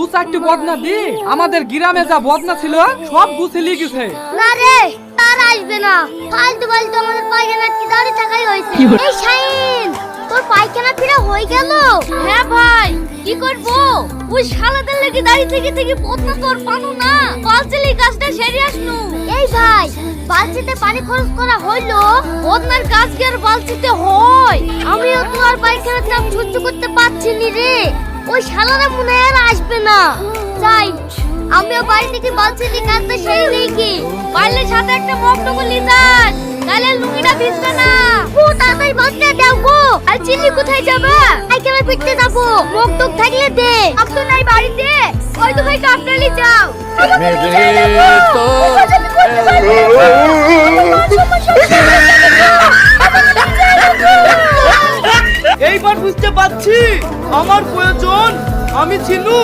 দু চারটি বদনা দি আমাদের গ্রামে যা বদনা ছিল সব গুছিয়ে গেছে। না রে, তার আসবে না। ফালতু ফালতু আমাদের পায়খানা কি দাঁড়িয়ে থাকাই হয়েছে। এই শাইন, তোর পায়খানা ফিরা হয়ে গেল? হ্যাঁ ভাই, কি করব? ওই শালাদের লাগি দাঁড়িয়ে থেকে বদনা তোর পানো না। বালতিলি কাজটা সেরে আসনু। এই ভাই, বালতিতে পানি খরচ করা হইলো, বদনার কাজ কি আর বালতিতে হয়? আমিও তো আর পায়খানার চাপ সহ্য করতে পারছি নি রে। ওই শালারা মনে হয় আর আসবে না। যাই, আমিও বাড়ি থেকে বালতিলি কাজটা সেরে নেই কি। পারলে সাথে একটা মগটুকু নিয়ে যান, তাহলে লুঙ্গিটা ভিজবে না। ও তাড়াতাড়ি বালতিটা দাও গো। আর চিনি কোথায় যাবে? পায়খানা পিটতে যাবো। মগটুক থাকলে দে। আপনার নাই বাড়িতে? ওই তো ভাই কাপড়ালি যাও। এইবার বুঝতে পারছি আমার প্রয়োজন আমি ছিলু।